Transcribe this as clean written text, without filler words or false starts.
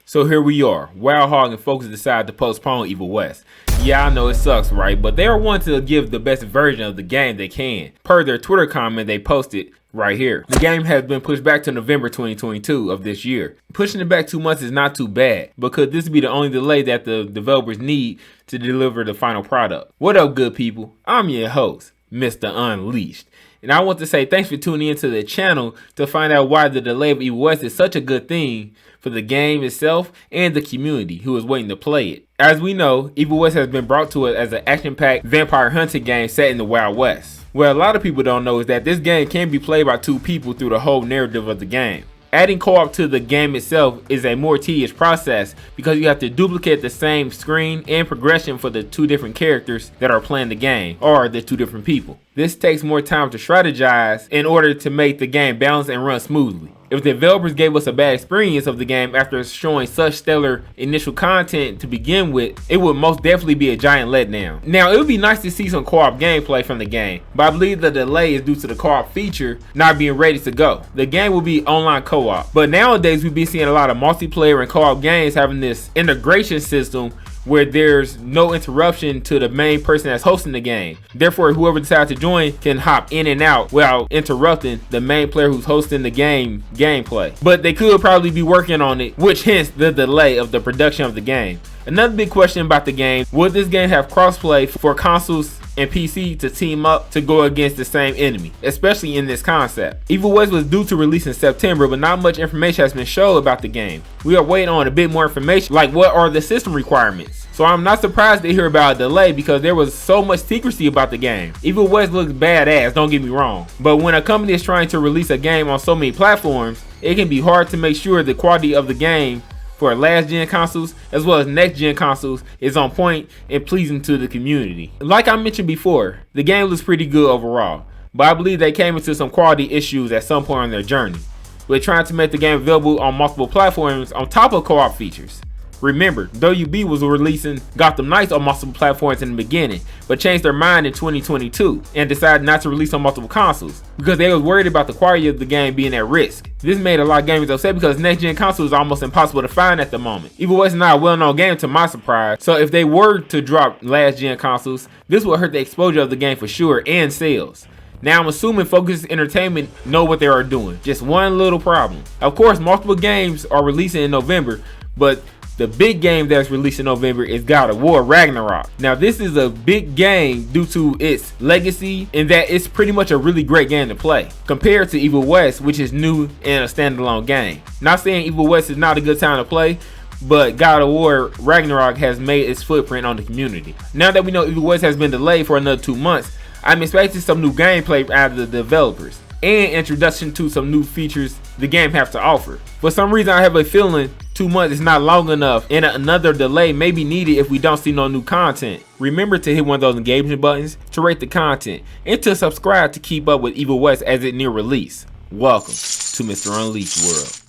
So here we are. Wild Hog and Focus decide to postpone Evil West. Yeah, I know it sucks, right? But they are wanting to give the best version of the game they can. Per their Twitter comment they posted right here. The game has been pushed back to November 2022 of this year. Pushing it back 2 months is not too bad, but could this be the only delay that the developers need to deliver the final product? What up, good people? I'm your host, Mr. Unleashed. And I want to say thanks for tuning into the channel to find out why the delay of Evil West is such a good thing for the game itself and the community who is waiting to play it. As we know, Evil West has been brought to us as an action-packed vampire hunting game set in the Wild West. What a lot of people don't know is that this game can be played by 2 people through the whole narrative of the game. Adding co-op to the game itself is a more tedious process because you have to duplicate the same screen and progression for the 2 different characters that are playing the game, or the 2 different people. This takes more time to strategize in order to make the game balance and run smoothly. If the developers gave us a bad experience of the game after showing such stellar initial content to begin with, it would most definitely be a giant letdown. Now, it would be nice to see some co-op gameplay from the game, but I believe the delay is due to the co-op feature not being ready to go. The game will be online co-op, but nowadays we've been seeing a lot of multiplayer and co-op games having this integration system where there's no interruption to the main person that's hosting the game. Therefore, whoever decides to join can hop in and out without interrupting the main player who's hosting the gameplay. But they could probably be working on it, which hence the delay of the production of the game. Another big question about the game, would this game have crossplay for consoles and PC to team up to go against the same enemy, especially in this concept? Evil West was due to release in September, but not much information has been shown about the game. We are waiting on a bit more information, like what are the system requirements. So I'm not surprised to hear about a delay because there was so much secrecy about the game. Evil West looks badass, don't get me wrong, but when a company is trying to release a game on so many platforms, it can be hard to make sure the quality of the game for last gen consoles as well as next gen consoles is on point and pleasing to the community. Like I mentioned before, the game looks pretty good overall, but I believe they came into some quality issues at some point on their journey. We're trying to make the game available on multiple platforms on top of co-op features. Remember, WB was releasing Gotham Knights on multiple platforms in the beginning, but changed their mind in 2022 and decided not to release on multiple consoles because they was worried about the quality of the game being at risk. This made a lot of gamers upset because next gen consoles are almost impossible to find at the moment. Evil West is not a well-known game to my surprise, so if they were to drop last gen consoles, this would hurt the exposure of the game for sure and sales. Now I'm assuming Focus Entertainment know what they are doing. Just one little problem. Of course, multiple games are releasing in November, but the big game that's released in November is God of War Ragnarok. Now this is a big game due to its legacy in that it's pretty much a really great game to play compared to Evil West, which is new and a standalone game. Not saying Evil West is not a good time to play, but God of War Ragnarok has made its footprint on the community. Now that we know Evil West has been delayed for another 2 months, I'm expecting some new gameplay out of the developers and introduction to some new features the game has to offer. For some reason I have a feeling 2 months is not long enough and another delay may be needed if we don't see no new content. Remember to hit one of those engagement buttons to rate the content and to subscribe to keep up with Evil West as it near release. Welcome to Mr. Unleashed World.